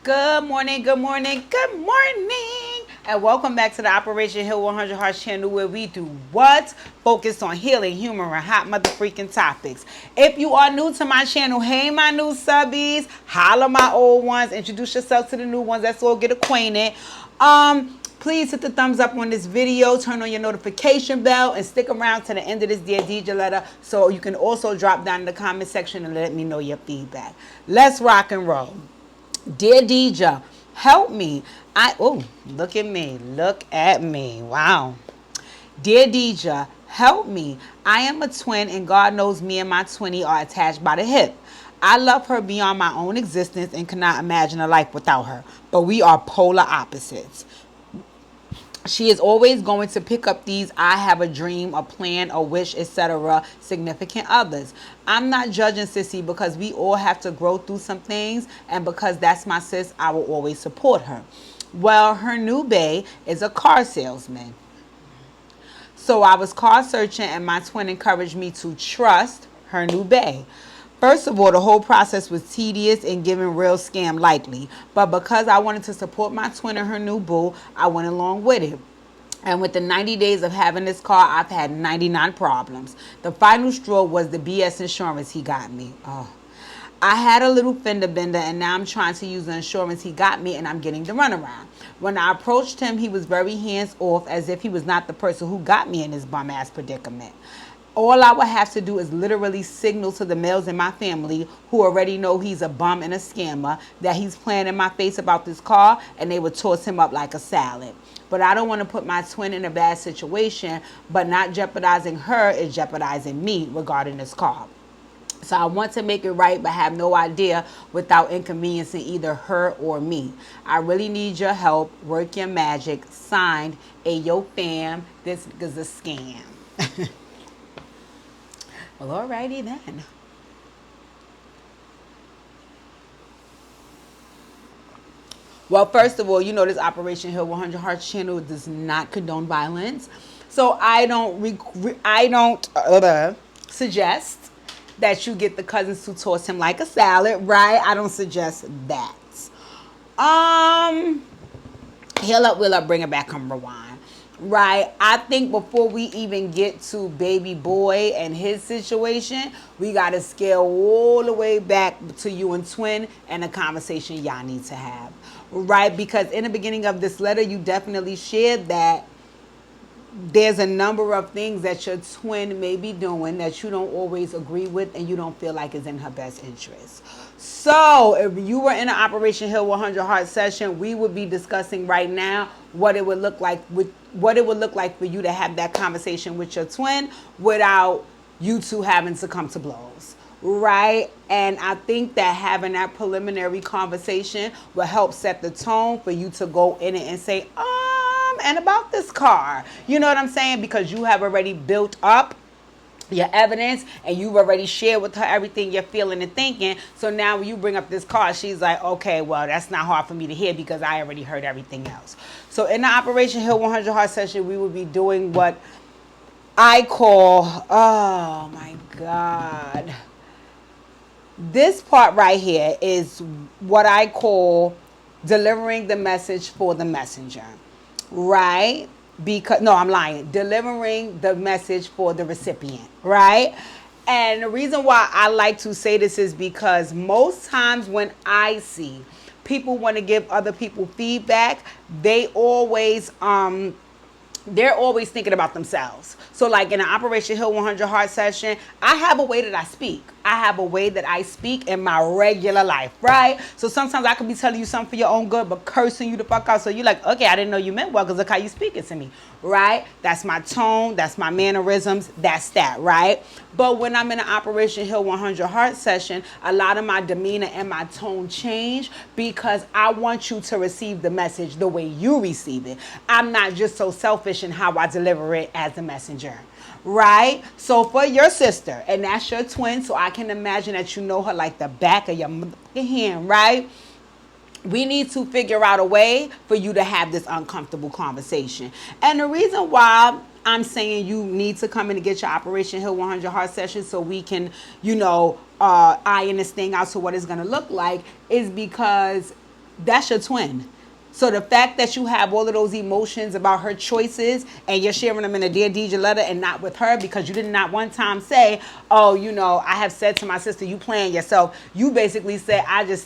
Good morning, good morning, good morning, and welcome back to the Operation Heal 100 Hearts channel where we do what? Focus on healing, humor, and hot mother freaking topics. If you are new to my channel, hey my new subbies, holla my old ones, introduce yourself to the new ones, let's all get acquainted. Please hit the thumbs up on this video, turn on your notification bell, and stick around to the end of this Dear DJ letter so you can also drop down in the comment section and let me know your feedback. Let's rock and roll. Dear Deja, help me. Look at me. Look at me. Wow. Dear Deja, help me. I am a twin and God knows me and my twinnie are attached by the hip. I love her beyond my own existence and cannot imagine a life without her. But we are polar opposites. She is always going to pick up these I have a dream, a plan, a wish, etc. significant others. I'm not judging Sissy because we all have to grow through some things, and because that's my sis, I will always support her. Well, her new bae is a car salesman. So I was car searching and my twin encouraged me to trust her new bae. First of all, the whole process was tedious and giving real scam likely. But because I wanted to support my twin and her new boo, I went along with it. And with the 90 days of having this car, I've had 99 problems. The final straw was the BS insurance he got me. Oh. I had a little fender bender and now I'm trying to use the insurance he got me and I'm getting the runaround. When I approached him, he was very hands off as if he was not the person who got me in this bum ass predicament. All I would have to do is literally signal to the males in my family who already know he's a bum and a scammer that he's playing in my face about this car and they would toss him up like a salad. But I don't want to put my twin in a bad situation, but not jeopardizing her is jeopardizing me regarding this car. So I want to make it right, but have no idea without inconveniencing either her or me. I really need your help. Work your magic. Signed, Ayo fam. This is a scam. Well, alrighty then. Well, first of all, you know this Operation Heal 100 Hearts channel does not condone violence. So I don't suggest that you get the cousins to toss him like a salad, right? I don't suggest that. Heal up, will up, bring it back, come rewind. Right, I think before we even get to baby boy and his situation, we got to scale all the way back to you and twin and the conversation y'all need to have. Right, because in the beginning of this letter, you definitely shared that there's a number of things that your twin may be doing that you don't always agree with and you don't feel like is in her best interest. So if you were in an Operation Heal 100 Heart session, we would be discussing right now what it would look like for you to have that conversation with your twin without you two having to come to blows. Right? And I think that having that preliminary conversation will help set the tone for you to go in it and say, and about this car. You know what I'm saying? Because you have already built up your evidence and you've already shared with her everything you're feeling and thinking. So now when you bring up this car, she's like, okay, well, that's not hard for me to hear because I already heard everything else. So in the Operation Heal 100 Heart session, we will be doing what I call, oh my God. This part right here is what I call delivering the message for the messenger. Right? Because, no, I'm lying. Delivering the message for the recipient. Right? And the reason why I like to say this is because most times when I see people want to give other people feedback, they're always thinking about themselves. So like in an Operation Heal 100 Heart session, I have a way that I speak. I have a way that I speak in my regular life, right? So sometimes I could be telling you something for your own good, but cursing you the fuck out. So you're like, okay, I didn't know you meant well because look how you speaking to me, right? That's my tone. That's my mannerisms. That's that, right? But when I'm in an Operation Heal 100 Heart session, a lot of my demeanor and my tone change because I want you to receive the message the way you receive it. I'm not just so selfish in how I deliver it as a messenger. Right? So for your sister, and that's your twin, so I can imagine that you know her like the back of your hand, right? We need to figure out a way for you to have this uncomfortable conversation. And the reason why I'm saying you need to come in and get your Operation Heal 100 Heart session so we can, iron this thing out to what it's going to look like is because That's your twin. So the fact that you have all of those emotions about her choices and you're sharing them in a Dear Deidre letter and not with her because you did not one time say, oh, I have said to my sister, you playing yourself. You basically said, I just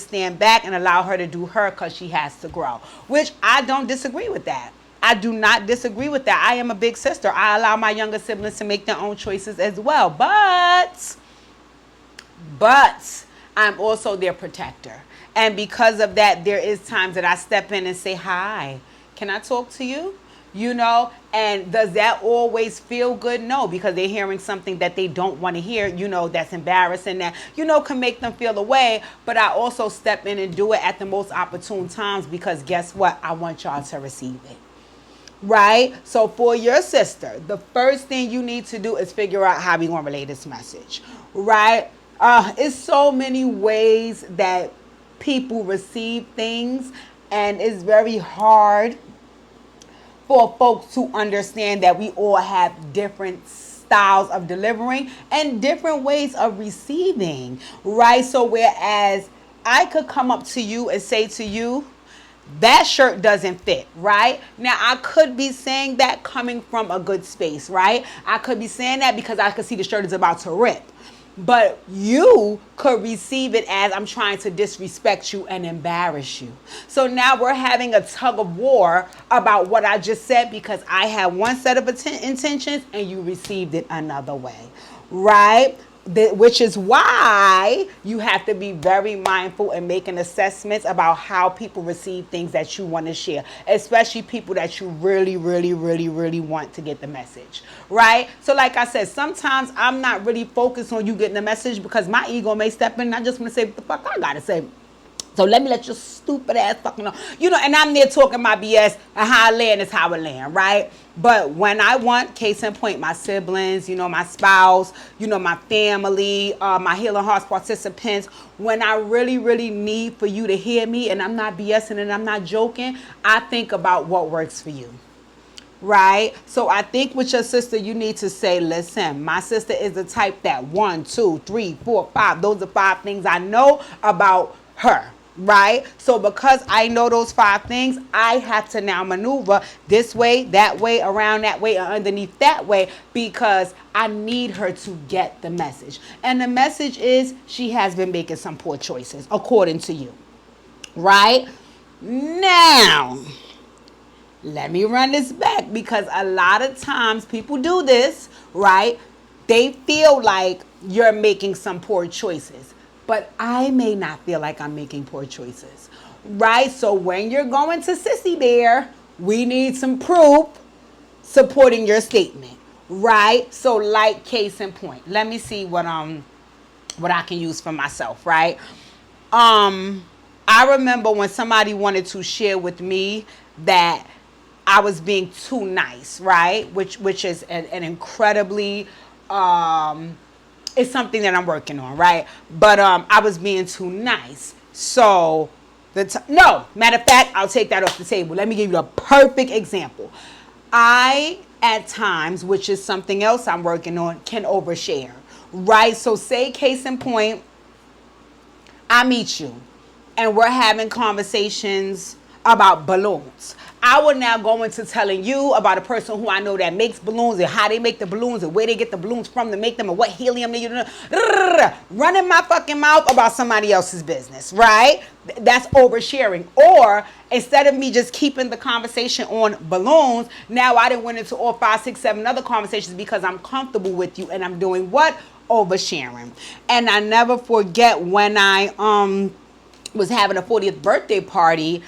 stand back and allow her to do her because she has to grow, which I don't disagree with that. I do not disagree with that. I am a big sister. I allow my younger siblings to make their own choices as well. But I'm also their protector. And because of that, there is times that I step in and say, hi, can I talk to you? And does that always feel good? No, because they're hearing something that they don't want to hear, that's embarrassing, that, can make them feel away. But I also step in and do it at the most opportune times because guess what? I want y'all to receive it. Right? So for your sister, the first thing you need to do is figure out how we going to relay this message. Right? It's so many ways that people receive things, and it's very hard for folks to understand that we all have different styles of delivering and different ways of receiving, right? So whereas I could come up to you and say to you, that shirt doesn't fit, right? Now, I could be saying that coming from a good space, right? I could be saying that because I could see the shirt is about to rip. But you could receive it as I'm trying to disrespect you and embarrass you. So now we're having a tug of war about what I just said because I had one set of intentions and you received it another way, right? Which is why you have to be very mindful and making assessments about how people receive things that you want to share, especially people that you really, really, really, really want to get the message, right? So like I said, sometimes I'm not really focused on you getting the message because my ego may step in and I just want to say what the fuck I got to say. So let me let your stupid ass fucking know. And I'm there talking my BS, and how I land is how I land, right? But when I want, case in point, my siblings, my spouse, my family, my Healing Hearts participants, when I really, really need for you to hear me, and I'm not BSing and I'm not joking, I think about what works for you. Right? So I think with your sister, you need to say, listen, my sister is the type that 1, 2, 3, 4, 5. Those are 5 things I know about her. Right? So because I know those 5 things, I have to now maneuver this way, that way, around that way, and underneath that way because I need her to get the message. And the message is she has been making some poor choices, according to you. Right? Now, let me run this back because a lot of times people do this, right? They feel like you're making some poor choices. But I may not feel like I'm making poor choices, right? So when you're going to Sissy Bear, we need some proof supporting your statement, right? So like case in point, let me see what I can use for myself, right? I remember when somebody wanted to share with me that I was being too nice, right? Which is an incredibly it's something that I'm working on, right? But I was being too nice. So, no, matter of fact, I'll take that off the table. Let me give you a perfect example. I, at times, which is something else I'm working on, can overshare, right? So, say case in point, I meet you, and we're having conversations about balloons. I will now go into telling you about a person who I know that makes balloons and how they make the balloons and where they get the balloons from to make them and what helium they use. Running my fucking mouth about somebody else's business, right? That's oversharing. Or instead of me just keeping the conversation on balloons, now I done went into all 5, 6, 7 other conversations because I'm comfortable with you and I'm doing what? Oversharing. And I never forget when I was having a 40th birthday party,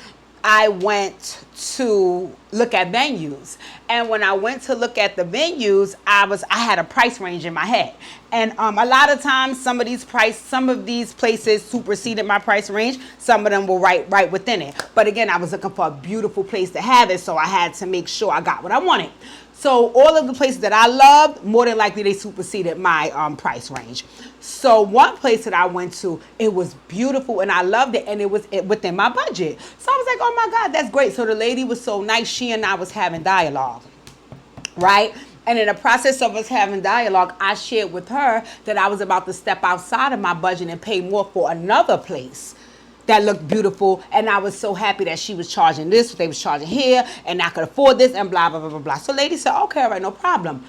I went to look at venues. And when I went to look at the venues, I had a price range in my head. And a lot of times some of these places superseded my price range. Some of them were right within it. But again, I was looking for a beautiful place to have it, so I had to make sure I got what I wanted. So all of the places that I loved, more than likely they superseded my price range. So one place that I went to, it was beautiful and I loved it, and it was within my budget. So I was like, oh my God, that's great. So the lady was so nice. She and I was having dialogue, right? And in the process of us having dialogue, I shared with her that I was about to step outside of my budget and pay more for another place. that looked beautiful, and I was so happy that she was charging this, they was charging here, and I could afford this, and blah, blah, blah, blah, blah. So lady said, okay, all right, no problem.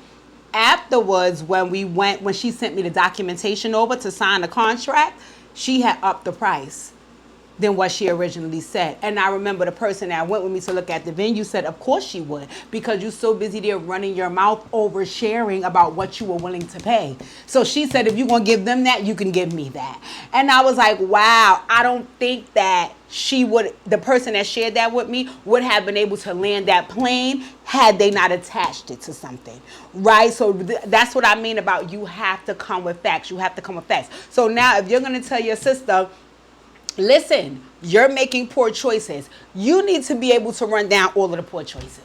Afterwards, when she sent me the documentation over to sign the contract, she had upped the price than what she originally said. And I remember the person that went with me to look at the venue said, of course she would, because you're so busy there running your mouth over sharing about what you were willing to pay. So she said, if you're going to give them that, you can give me that. And I was like, wow, I don't think that the person that shared that with me would have been able to land that plane had they not attached it to something, right? So that's what I mean about you have to come with facts. You have to come with facts. So now if you're going to tell your sister, listen, you're making poor choices, you need to be able to run down all of the poor choices.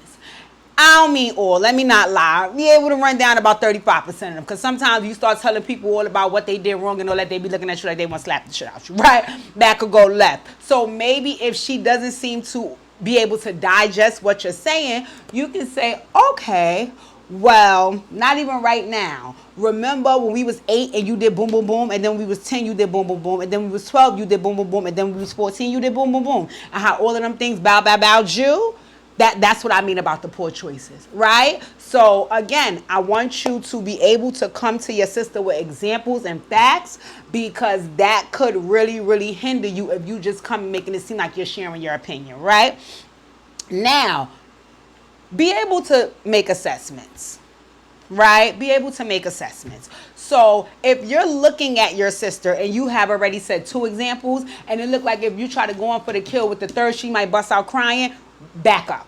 I don't mean all, let me not lie. Be able to run down about 35% of them. Because sometimes you start telling people all about what they did wrong and all that, they be looking at you like they want to slap the shit out you, right? That could go left. So maybe if she doesn't seem to be able to digest what you're saying, you can say, okay, well, not even right now. Remember when we was 8 and you did boom, boom, boom, and then we was 10, you did boom, boom, boom, and then we was 12, you did boom, boom, boom, and then we was 14, you did boom, boom, boom. And how all of them things bowed you? That's what I mean about the poor choices, right? So again, I want you to be able to come to your sister with examples and facts, because that could really, really hinder you if you just come making it seem like you're sharing your opinion, right? Now, be able to make assessments, right? Be able to make assessments. So if you're looking at your sister and you have already said 2 examples, and it look like if you try to go on for the kill with the third, she might bust out crying, back up.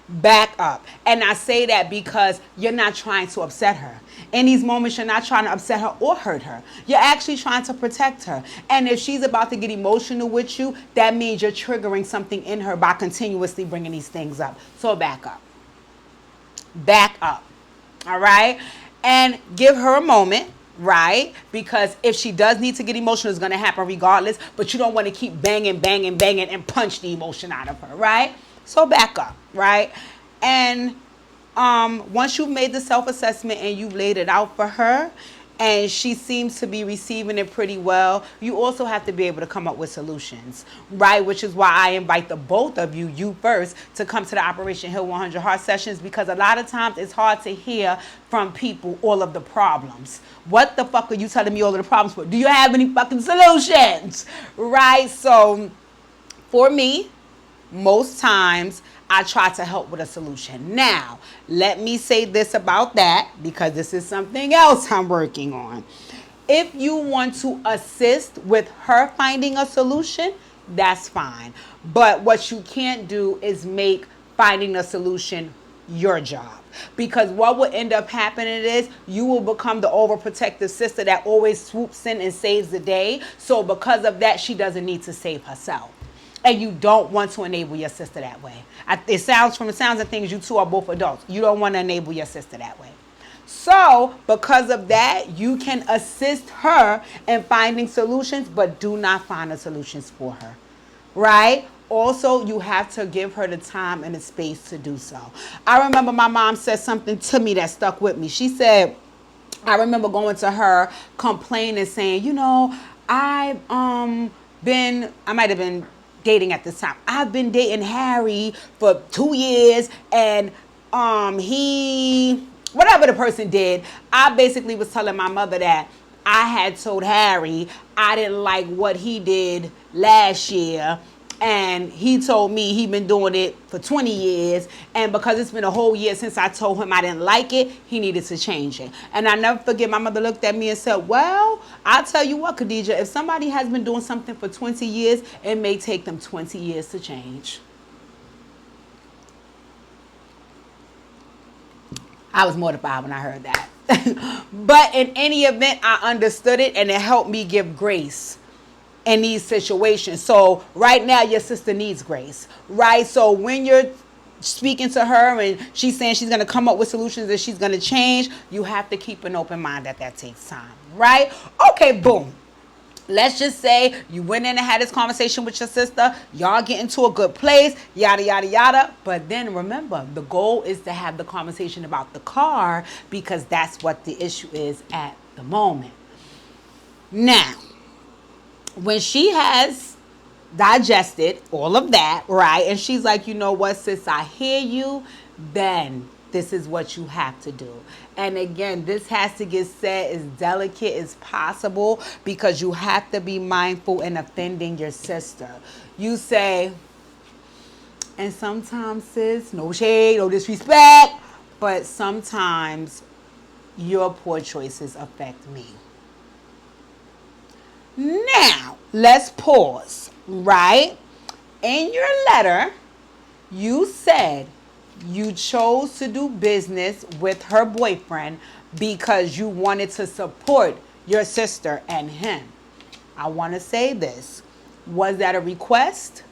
Back up. And I say that because you're not trying to upset her. In these moments, you're not trying to upset her or hurt her. You're actually trying to protect her. And if she's about to get emotional with you, that means you're triggering something in her by continuously bringing these things up. So back up. Back up. All right? And give her a moment, right? Because if she does need to get emotional, it's going to happen regardless. But you don't want to keep banging, banging, banging and punch the emotion out of her, right? So back up, right? And once you've made the self-assessment and you've laid it out for her, and she seems to be receiving it pretty well, you also have to be able to come up with solutions, right? Which is why I invite the both of you, you first, to come to the Operation Heal 100 Heart sessions, because a lot of times it's hard to hear from people all of the problems. What the fuck are you telling me all of the problems for? Do you have any fucking solutions, right? So for me, most times I try to help with a solution. Now, let me say this about that, because this is something else I'm working on. If you want to assist with her finding a solution, that's fine. But what you can't do is make finding a solution your job. Because what will end up happening is you will become the overprotective sister that always swoops in and saves the day. So because of that, she doesn't need to save herself. And you don't want to enable your sister that way. From the sounds of things, you two are both adults. You don't want to enable your sister that way. So, because of that, you can assist her in finding solutions, but do not find the solutions for her, right? Also, you have to give her the time and the space to do so. I remember my mom said something to me that stuck with me. She said, I remember going to her complaining, saying, you know, I might have been dating at this time. I've been dating Harry for 2 years, and whatever the person did, I basically was telling my mother that I had told Harry I didn't like what he did last year, and he told me he'd been doing it for 20 years, and because it's been a whole year since I told him I didn't like it, he needed to change it. And I never forget, my mother looked at me and said, well, I'll tell you what, Khadijah, if somebody has been doing something for 20 years, it may take them 20 years to change. I was mortified when I heard that. But in any event, I understood it, and it helped me give grace in these situations. So right now, your sister needs grace, right? So when you're speaking to her and she's saying she's going to come up with solutions and she's going to change, you have to keep an open mind that takes time, right? Okay, boom. Let's just say you went in and had this conversation with your sister. Y'all get into a good place, yada, yada, yada. But then remember, the goal is to have the conversation about the car, because that's what the issue is at the moment. Now, when she has digested all of that, right? And she's like, you know what, sis, I hear you. Then this is what you have to do. And again, this has to get said as delicate as possible because you have to be mindful in offending your sister. You say, and sometimes, sis, no shade, no disrespect, but sometimes your poor choices affect me. Now, let's pause, right? In your letter, you said you chose to do business with her boyfriend because you wanted to support your sister and him. I want to say this. Was that a request?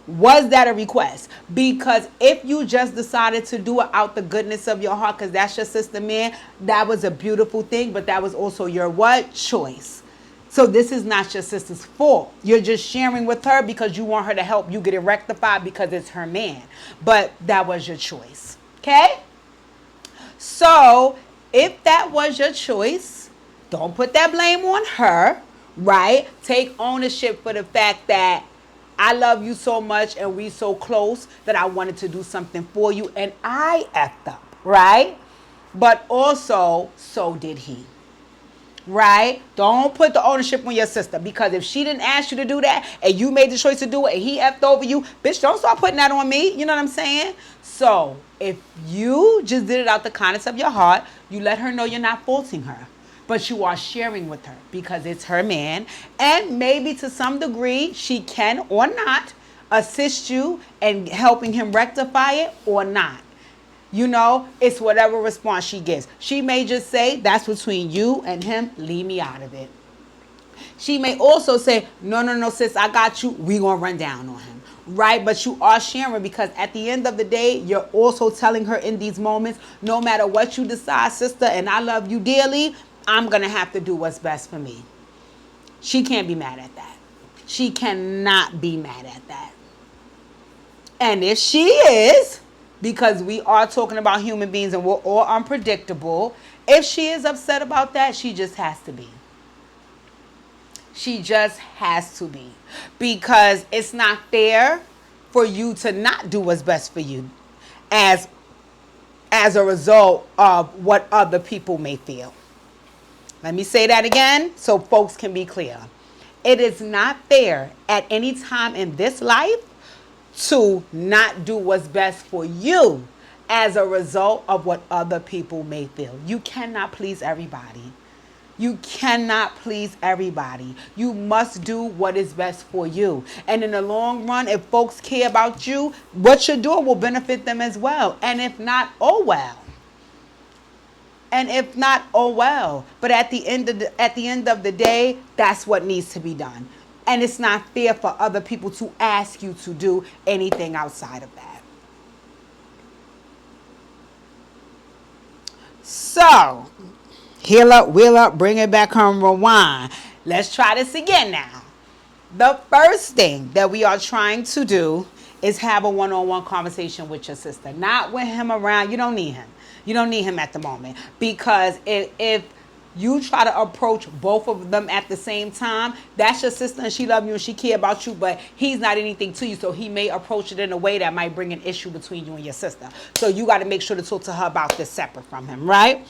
Was that a request? Because if you just decided to do it out the goodness of your heart, because that's your sister, man, that was a beautiful thing, but that was also your what? Choice. So this is not your sister's fault. You're just sharing with her because you want her to help you get it rectified because it's her man. But that was your choice. Okay? So if that was your choice, don't put that blame on her, right? Take ownership for the fact that I love you so much and we so close that I wanted to do something for you and I effed up, right? But also, so did he. Right? Don't put the ownership on your sister because if she didn't ask you to do that and you made the choice to do it and he effed over you, bitch, don't start putting that on me. You know what I'm saying? So if you just did it out the kindness of your heart, you let her know you're not faulting her, but you are sharing with her because it's her man. And maybe to some degree she can or not assist you in helping him rectify it or not. You know, it's whatever response she gives. She may just say, that's between you and him. Leave me out of it. She may also say, no, sis, I got you. We gonna run down on him. Right? But you are sharing because at the end of the day, you're also telling her in these moments, no matter what you decide, sister, and I love you dearly, I'm going to have to do what's best for me. She can't be mad at that. She cannot be mad at that. And if she is, because we are talking about human beings and we're all unpredictable, if she is upset about that, she just has to be. She just has to be. Because it's not fair for you to not do what's best for you as a result of what other people may feel. Let me say that again so folks can be clear. It is not fair at any time in this life to not do what's best for you as a result of what other people may feel. You cannot please everybody. You cannot please everybody. You must do what is best for you. And in the long run, if folks care about you, what you're doing will benefit them as well. And if not, oh well. And if not, oh well. But at the end of the day, that's what needs to be done. And it's not fair for other people to ask you to do anything outside of that. So, heal up, wheel up, bring it back home, rewind. Let's try this again now. The first thing that we are trying to do is have a one-on-one conversation with your sister. Not with him around. You don't need him. You don't need him at the moment. Because if you try to approach both of them at the same time, that's your sister and she loves you and she care about you, but he's not anything to you. So he may approach it in a way that might bring an issue between you and your sister. So you got to make sure to talk to her about this separate from him, right?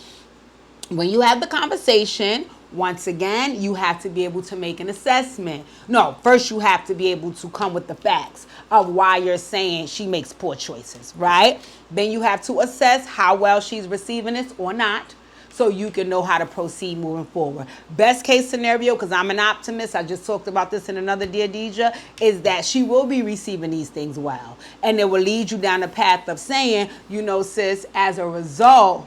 When you have the conversation, once again, you have to be able to make an assessment. No, first you have to be able to come with the facts of why you're saying she makes poor choices, right? Then you have to assess how well she's receiving this or not, so you can know how to proceed moving forward. Best case scenario, because I'm an optimist, I just talked about this in another Dear Deidre, is that she will be receiving these things well. And it will lead you down the path of saying, you know, sis, as a result,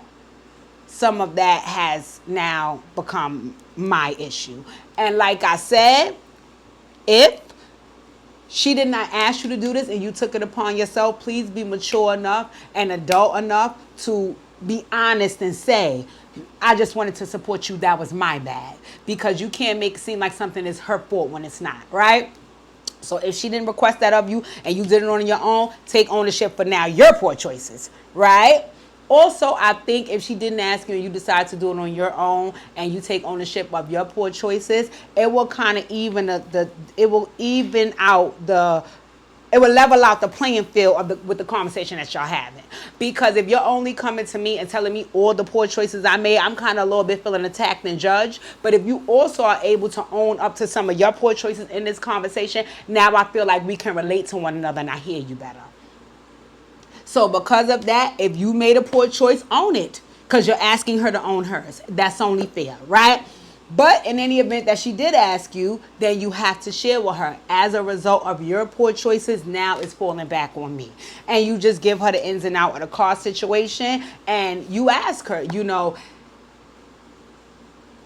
some of that has now become my issue. And like I said, if she did not ask you to do this and you took it upon yourself, please be mature enough and adult enough to be honest and say, I just wanted to support you. That was my bad. Because you can't make it seem like something is her fault when it's not, right? So if she didn't request that of you and you did it on your own, take ownership for now your poor choices, right? Also, I think if she didn't ask you and you decide to do it on your own and you take ownership of your poor choices, it will kind of even it will even out the it will level out the playing field of with the conversation that y'all having. Because if you're only coming to me and telling me all the poor choices I made, I'm kind of a little bit feeling attacked and judged. But if you also are able to own up to some of your poor choices in this conversation, now I feel like we can relate to one another and I hear you better. So because of that, if you made a poor choice, own it. Because you're asking her to own hers. That's only fair, right? But in any event that she did ask you, then you have to share with her. As a result of your poor choices, now it's falling back on me. And you just give her the ins and outs of the car situation. And you ask her,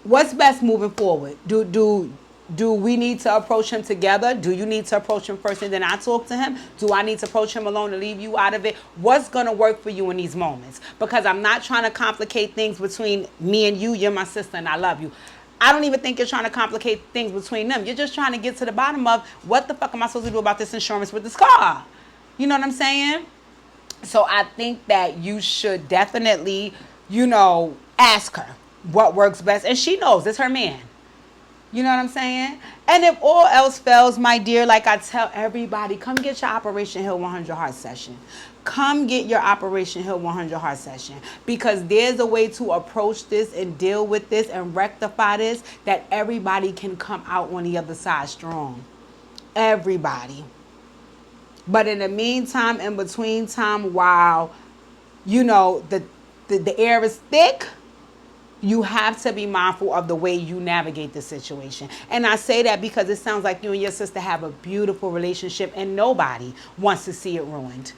what's best moving forward? Do we need to approach him together? Do you need to approach him first and then I talk to him? Do I need to approach him alone and leave you out of it? What's going to work for you in these moments? Because I'm not trying to complicate things between me and you. You're my sister and I love you. I don't even think you're trying to complicate things between them. You're just trying to get to the bottom of what the fuck am I supposed to do about this insurance with this car? You know what I'm saying? So I think that you should definitely, ask her what works best. And she knows it's her man. You know what I'm saying? And if all else fails, my dear, like I tell everybody, come get your Operation Heal 100 Heart session. Come get your Operation Heal 100 Heart session. Because there's a way to approach this and deal with this and rectify this that everybody can come out on the other side strong. Everybody. But in the meantime, in between time, while, the air is thick, you have to be mindful of the way you navigate the situation. And I say that because it sounds like you and your sister have a beautiful relationship and nobody wants to see it ruined,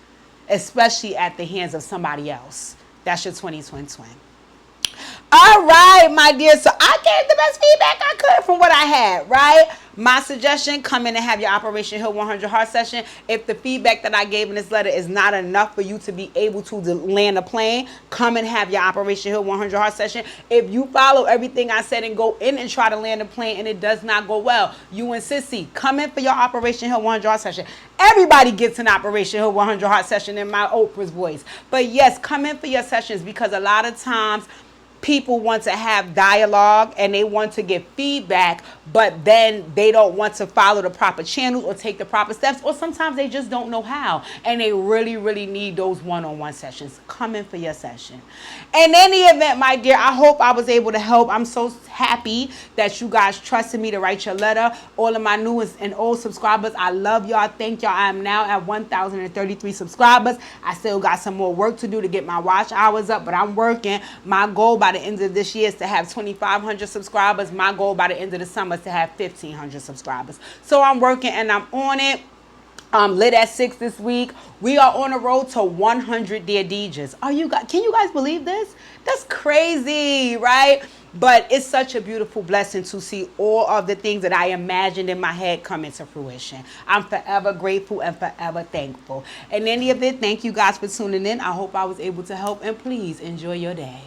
especially at the hands of somebody else. That's your 2020 twin. All right, my dear. So I gave the best feedback I could from what I had, right? My suggestion, come in and have your Operation Heal 100 Heart session. If the feedback that I gave in this letter is not enough for you to be able to land a plane, come and have your Operation Heal 100 Heart session. If you follow everything I said and go in and try to land a plane and it does not go well, you and Sissy, come in for your Operation Heal 100 Heart session. Everybody gets an Operation Heal 100 Heart session in my Oprah's voice. But yes, come in for your sessions because a lot of times people want to have dialogue and they want to give feedback, but then they don't want to follow the proper channels or take the proper steps, or sometimes they just don't know how, and they really, really need those one-on-one sessions. Come in for your session. In any event, my dear, I hope I was able to help. I'm so happy that you guys trusted me to write your letter. All of my new and old subscribers, I love y'all. Thank y'all. I am now at 1,033 subscribers. I still got some more work to do to get my watch hours up, but I'm working. My goal by the end of this year is to have 2,500 subscribers. My goal by the end of the summer is to have 1,500 subscribers. So I'm working and I'm on it. Lit at 6 this week. We are on the road to 100 Dear DJs. Can you guys believe this? That's crazy, right? But it's such a beautiful blessing to see all of the things that I imagined in my head come into fruition. I'm forever grateful and forever thankful. In any event, thank you guys for tuning in. I hope I was able to help, and please enjoy your day.